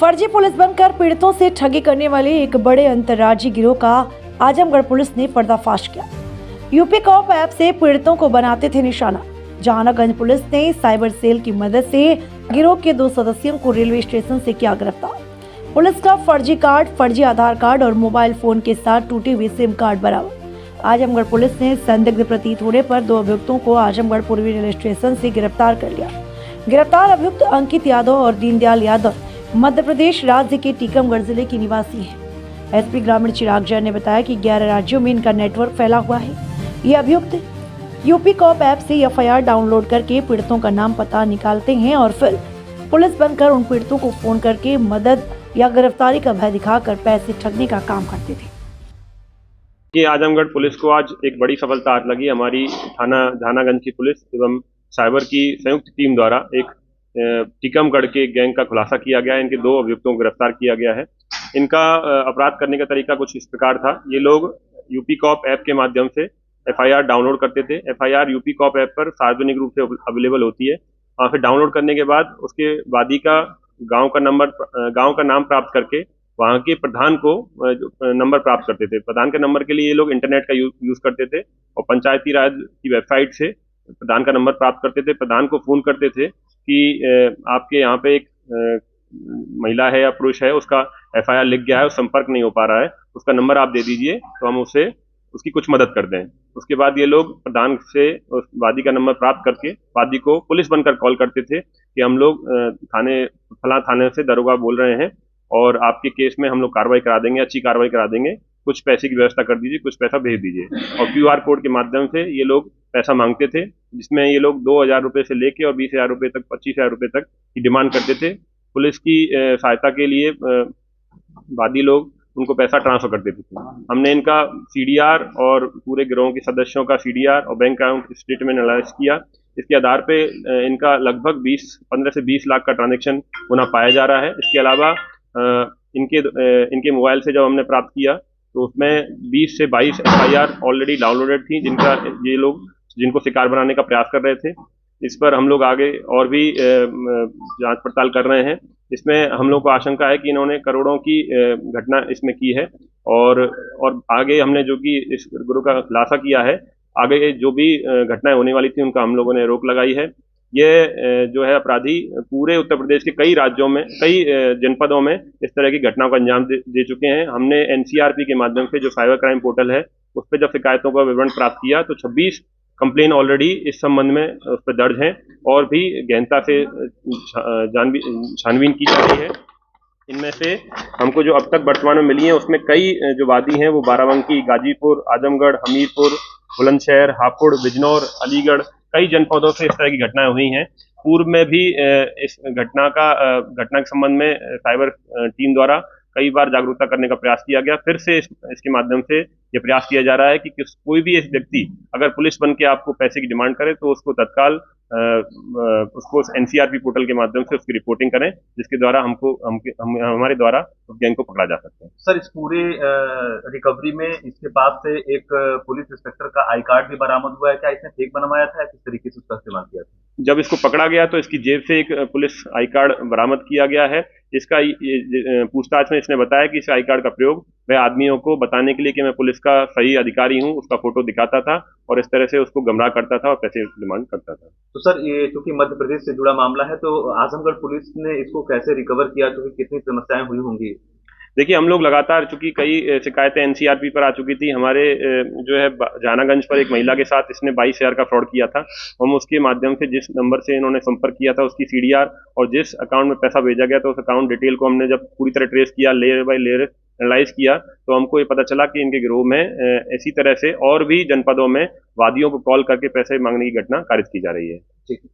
फर्जी पुलिस बनकर पीड़ितों से ठगी करने वाले एक बड़े अंतर्राज्यीय गिरोह का आजमगढ़ पुलिस ने पर्दाफाश किया। यूपी कॉप ऐप से पीड़ितों को बनाते थे निशाना। जहानागंज पुलिस ने साइबर सेल की मदद से गिरोह के 2 सदस्यों को रेलवे स्टेशन से किया गिरफ्तार। पुलिस का फर्जी कार्ड, फर्जी आधार कार्ड और मोबाइल फोन के साथ टूटे हुए सिम कार्ड बरामद। आजमगढ़ पुलिस ने संदिग्ध प्रतीत होने पर 2 अभियुक्तों को आजमगढ़ पूर्वी रेलवे स्टेशन से गिरफ्तार कर लिया। गिरफ्तार अभियुक्त अंकित यादव और दीनदयाल यादव मध्य प्रदेश राज्य के टीकमगढ़ जिले के निवासी हैं। एसपी ग्रामीण चिराग जैन ने बताया कि 11 राज्यों में इनका नेटवर्क फैला हुआ है। ये अभियुक्त यूपी कॉप ऐप से एफआईआर डाउनलोड करके पीड़ितों का नाम पता निकालते हैं और फिर पुलिस बनकर उन पीड़ितों को फोन करके मदद या गिरफ्तारी का भय दिखाकर पैसे ठगने का काम करते थे। ये आजमगढ़ पुलिस को आज एक बड़ी सफलता लगी। हमारी थाना जहानागंज की पुलिस एवं साइबर की संयुक्त टीम द्वारा एक टीकमगढ़ के गैंग का खुलासा किया गया है। इनके 2 अभियुक्तों को गिरफ्तार किया गया है। इनका अपराध करने का तरीका कुछ इस प्रकार था। ये लोग यूपी कॉप ऐप के माध्यम से एफआईआर डाउनलोड करते थे। एफआईआर यूपी कॉप ऐप पर सार्वजनिक रूप से अवेलेबल होती है। फिर डाउनलोड करने के बाद उसके वादी का गांव का नाम प्राप्त करके वहाँ के प्रधान को नंबर प्राप्त करते थे। प्रधान के नंबर के लिए ये लोग इंटरनेट का यूज करते थे और पंचायती राज की वेबसाइट से प्रधान का नंबर प्राप्त करते थे। प्रधान को फोन करते थे कि आपके यहाँ पे एक महिला है या पुरुष है, उसका एफआईआर लिख गया है, उस संपर्क नहीं हो पा रहा है, उसका नंबर आप दे दीजिए तो हम उसे उसकी कुछ मदद कर दें। उसके बाद ये लोग प्रधान से उस वादी का नंबर प्राप्त करके वादी को पुलिस बनकर कॉल करते थे कि हम लोग फलां थाने से दरोगा बोल रहे हैं और आपके केस में हम लोग कार्रवाई करा देंगे, अच्छी कार्रवाई करा देंगे, कुछ पैसे की व्यवस्था कर दीजिए, कुछ पैसा भेज दीजिए। और क्यूआर कोड के माध्यम से ये लोग पैसा मांगते थे, जिसमें ये लोग 2,000 रुपये से लेके और 20,000 रुपये तक, 25,000 रुपये तक की डिमांड करते थे। पुलिस की सहायता के लिए वादी लोग उनको पैसा ट्रांसफर कर देते थे। हमने इनका सीडीआर और पूरे गिरोह के सदस्यों का सीडीआर और बैंक अकाउंट स्टेटमेंट एनालाइज किया। इसके आधार पे इनका लगभग 15 से 20 लाख का ट्रांजैक्शन होना पाया जा रहा है। इसके अलावा इनके मोबाइल से जब हमने प्राप्त किया तो उसमें 20 से 22 एफआईआर ऑलरेडी डाउनलोडेड थी, ये लोग जिनको शिकार बनाने का प्रयास कर रहे थे। इस पर हम लोग आगे और भी जांच पड़ताल कर रहे हैं। इसमें हम लोग को आशंका है कि इन्होंने करोड़ों की घटना इसमें की है और आगे हमने जो कि इस गुरु का खुलासा किया है, आगे जो भी घटनाएं होने वाली थी उनका हम लोगों ने रोक लगाई है। ये जो है अपराधी पूरे उत्तर प्रदेश के कई राज्यों में, कई जनपदों में इस तरह की घटनाओं का अंजाम दे चुके हैं। हमने एनसीआरपी के माध्यम से जो साइबर क्राइम पोर्टल है उस पर जब शिकायतों का विवरण प्राप्त किया तो 26 कंप्लेन ऑलरेडी इस संबंध में उस पर दर्ज हैं और भी गहनता से छानबीन की जा रही है। इनमें से हमको जो अब तक वर्तमान में मिली है उसमें कई जो वादी हैं वो बाराबंकी, गाजीपुर, आजमगढ़, हमीरपुर, बुलंदशहर, हापुड़, बिजनौर, अलीगढ़, कई जनपदों से इस तरह की घटनाएं हुई हैं। पूर्व में भी इस घटना के संबंध में साइबर टीम द्वारा कई बार जागरूकता करने का प्रयास किया गया। फिर से इसके माध्यम से ये प्रयास किया जा रहा है कि कोई भी इस व्यक्ति अगर पुलिस बन के आपको पैसे की डिमांड करे तो उसको तत्काल उसको एनसीआरपी पोर्टल के माध्यम से उसकी रिपोर्टिंग करें, जिसके द्वारा हमारे द्वारा उस गैंग को पकड़ा जा सकता है। सर, इस पूरे रिकवरी में इसके पास से एक पुलिस इंस्पेक्टर का आई कार्ड भी बरामद हुआ है। क्या इसने फेक बनवाया था या किस तरीके से उसका इस्तेमाल किया था? जब इसको पकड़ा गया तो इसकी जेब से एक पुलिस आई कार्ड बरामद किया गया है। इसका पूछताछ में इसने बताया कि इस आई कार्ड का प्रयोग वह आदमियों को बताने के लिए कि मैं पुलिस का सही अधिकारी हूं, उसका फोटो दिखाता था और इस तरह से उसको गुमराह करता था और पैसे डिमांड करता था। तो सर, ये चूंकि मध्य प्रदेश से जुड़ा मामला है तो आजमगढ़ पुलिस ने इसको कैसे रिकवर किया, क्योंकि कितनी समस्याएं हुई होंगी? देखिए, हम लोग लगातार, चूंकि कई शिकायतें एनसीआरपी पर आ चुकी थी, हमारे जो है जहानागंज पर एक महिला के साथ इसने 22,000 का फ्रॉड किया था। हम उसके माध्यम से जिस नंबर से इन्होंने संपर्क किया था उसकी सीडीआर और जिस अकाउंट में पैसा भेजा गया था उस अकाउंट डिटेल को हमने जब पूरी तरह ट्रेस किया, लेयर बाय लेयर एनालाइज किया, तो हमको ये पता चला कि इनके गिरोह में इसी तरह से और भी जनपदों में वादियों को कॉल करके पैसे मांगने की घटना कारित की जा रही है। ठीक है।